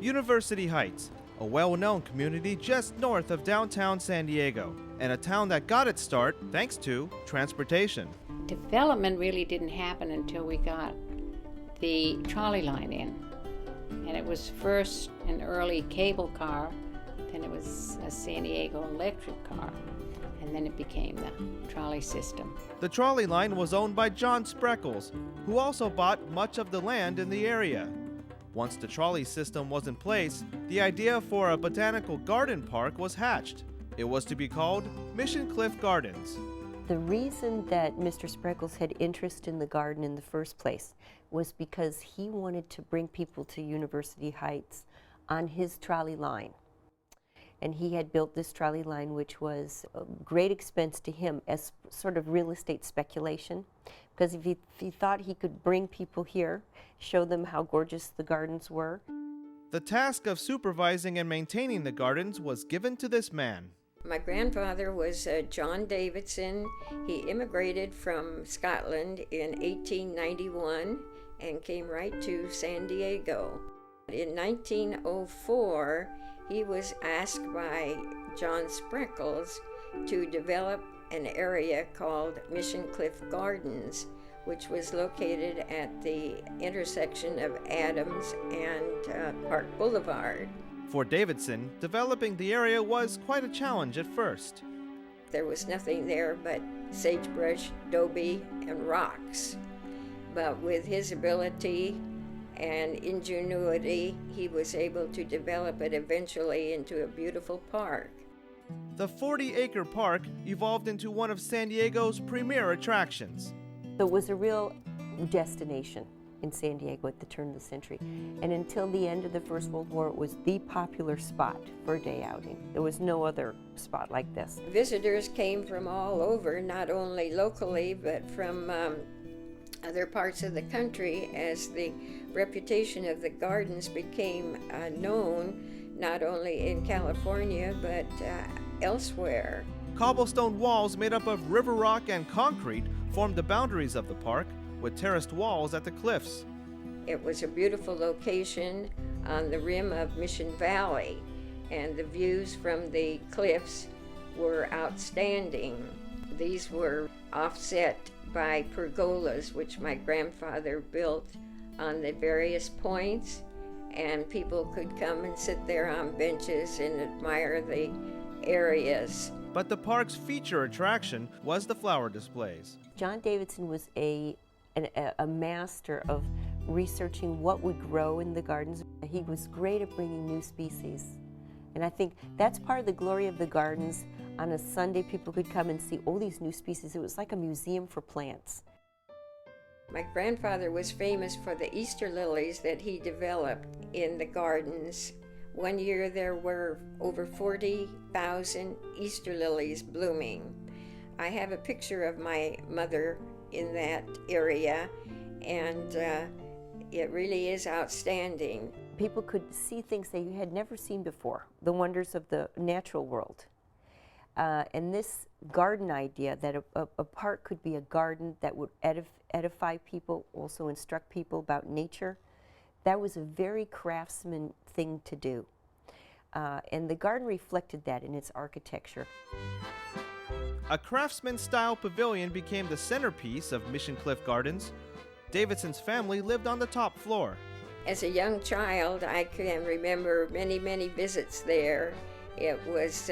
University Heights, a well-known community just north of downtown San Diego, and a town that got its start thanks to transportation. Development really didn't happen until we got the trolley line in. And it was first an early cable car, then it was a San Diego electric car, and then it became the trolley system. The trolley line was owned by John Spreckles, who also bought much of the land in the area. Once the trolley system was in place, the idea for a botanical garden park was hatched. It was to be called Mission Cliff Gardens. The reason that Mr. Spreckles had interest in the garden in the first place was because he wanted to bring people to University Heights on his trolley line. And he had built this trolley line, which was a great expense to him as sort of real estate speculation. Because if he thought he could bring people here, show them how gorgeous the gardens were. The task of supervising and maintaining the gardens was given to this man. My grandfather was John Davidson. He immigrated from Scotland in 1891 and came right to San Diego. In 1904, he was asked by John Spreckles to develop an area called Mission Cliff Gardens, which was located at the intersection of Adams and Park Boulevard. For Davidson, developing the area was quite a challenge at first. There was nothing there but sagebrush, adobe, and rocks. But with his ability and ingenuity, he was able to develop it eventually into a beautiful park. The 40-acre park evolved into one of San Diego's premier attractions. So it was a real destination in San Diego at the turn of the century. And until the end of the First World War, it was the popular spot for a day outing. There was no other spot like this. Visitors came from all over, not only locally, but from other parts of the country, as the reputation of the gardens became known, not only in California, but elsewhere. Cobblestone walls made up of river rock and concrete formed the boundaries of the park, with terraced walls at the cliffs. It was a beautiful location on the rim of Mission Valley, and the views from the cliffs were outstanding. These were offset by pergolas, which my grandfather built on the various points, and people could come and sit there on benches and admire the areas. But the park's feature attraction was the flower displays. John Davidson was a master of researching what would grow in the gardens. He was great at bringing new species. And I think that's part of the glory of the gardens. On a Sunday, people could come and see all these new species. It was like a museum for plants. My grandfather was famous for the Easter lilies that he developed in the gardens. One year there were over 40,000 Easter lilies blooming. I have a picture of my mother in that area, and it really is outstanding. People could see things they had never seen before, the wonders of the natural world. And this garden idea that a park could be a garden that would edify people, also instruct people about nature, that was a very craftsman thing to do. And the garden reflected that in its architecture. A craftsman-style pavilion became the centerpiece of Mission Cliff Gardens. Davidson's family lived on the top floor. As a young child, I can remember many, many visits there. It was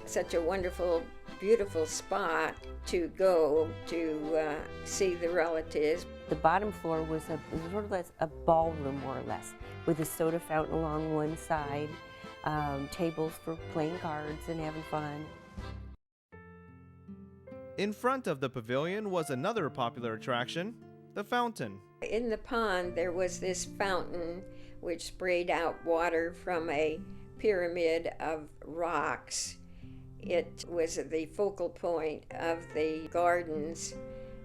such a wonderful, beautiful spot to go to see the relatives. The bottom floor was sort of a ballroom, more or less, with a soda fountain along one side, tables for playing cards and having fun. In front of the pavilion was another popular attraction, the fountain. In the pond, there was this fountain which sprayed out water from a pyramid of rocks. It was the focal point of the gardens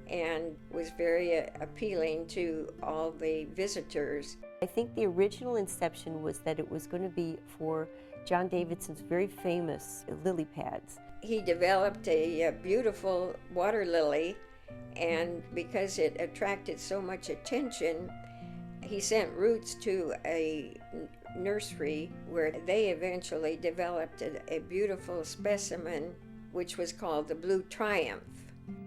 and was very appealing to all the visitors. I think the original inception was that it was going to be for John Davidson's very famous lily pads. He developed a beautiful water lily, and because it attracted so much attention He sent roots to a nursery where they eventually developed a beautiful specimen which was called the Blue Triumph.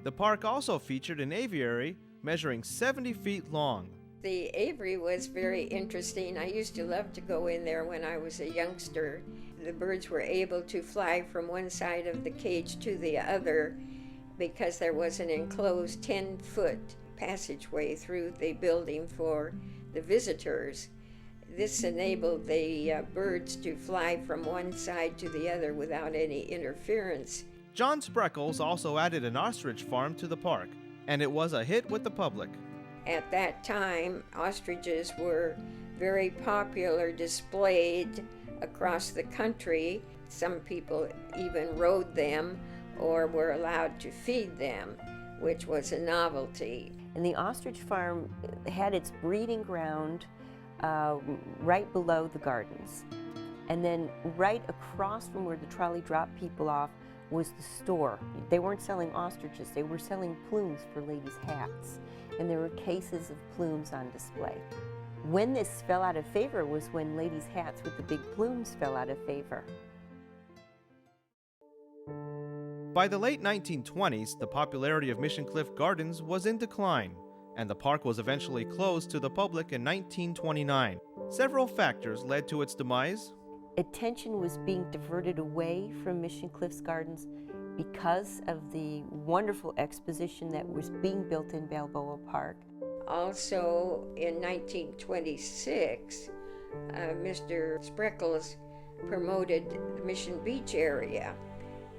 The park also featured an aviary measuring 70 feet long. The aviary was very interesting. I used to love to go in there when I was a youngster. The birds were able to fly from one side of the cage to the other because there was an enclosed 10-foot passageway through the building for the visitors. This enabled the birds to fly from one side to the other without any interference. John Spreckles also added an ostrich farm to the park, and it was a hit with the public. At that time, ostriches were very popular, displayed across the country. Some people even rode them or were allowed to feed them, which was a novelty. And the ostrich farm had its breeding ground right below the gardens. And then right across from where the trolley dropped people off was the store. They weren't selling ostriches, they were selling plumes for ladies' hats. And there were cases of plumes on display. When this fell out of favor was when ladies' hats with the big plumes fell out of favor. By the late 1920s, the popularity of Mission Cliff Gardens was in decline, and the park was eventually closed to the public in 1929. Several factors led to its demise. Attention was being diverted away from Mission Cliffs Gardens because of the wonderful exposition that was being built in Balboa Park. Also, in 1926, Mr. Spreckles promoted the Mission Beach area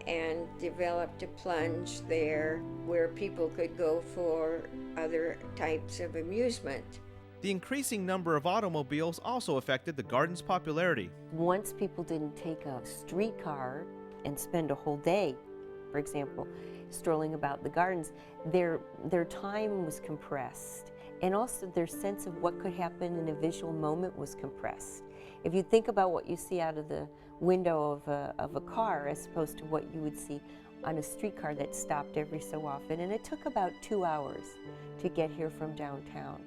and developed a plunge there where people could go for other types of amusement. The increasing number of automobiles also affected the garden's popularity. Once people didn't take a streetcar and spend a whole day, for example, strolling about the gardens, their time was compressed. And also their sense of what could happen in a visual moment was compressed. If you think about what you see out of the window of a car as opposed to what you would see on a streetcar that stopped every so often, and it took about 2 hours to get here from downtown.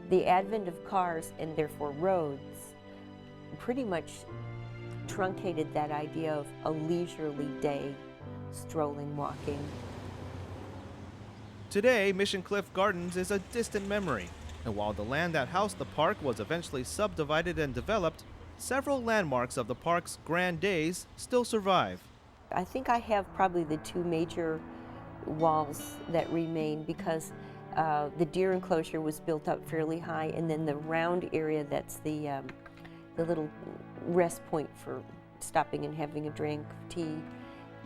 The advent of cars, and therefore roads, pretty much truncated that idea of a leisurely day, strolling, walking. Today, Mission Cliff Gardens is a distant memory, and while the land that housed the park was eventually subdivided and developed, several landmarks of the park's grand days still survive. I think I have probably the two major walls that remain because the deer enclosure was built up fairly high, and then the round area that's the little rest point for stopping and having a drink, tea,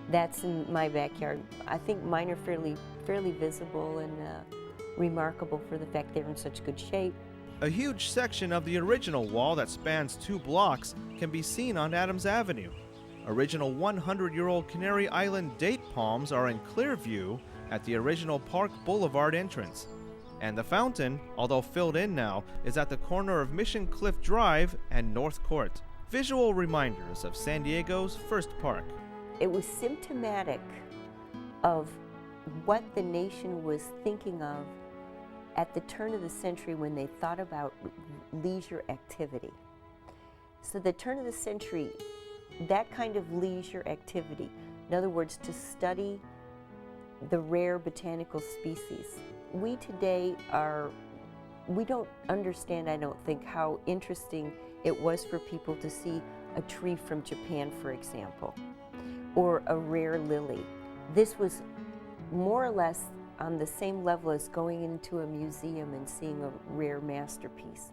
that's in my backyard. I think mine are fairly visible and remarkable for the fact they're in such good shape. A huge section of the original wall that spans 2 blocks can be seen on Adams Avenue. Original 100-year-old Canary Island date palms are in clear view at the original Park Boulevard entrance. And the fountain, although filled in now, is at the corner of Mission Cliff Drive and North Court. Visual reminders of San Diego's first park. It was symptomatic of what the nation was thinking of at the turn of the century when they thought about leisure activity. So the turn of the century, that kind of leisure activity, in other words, to study the rare botanical species. We today we don't understand, I don't think, how interesting it was for people to see a tree from Japan, for example, or a rare lily. This was more or less on the same level as going into a museum and seeing a rare masterpiece.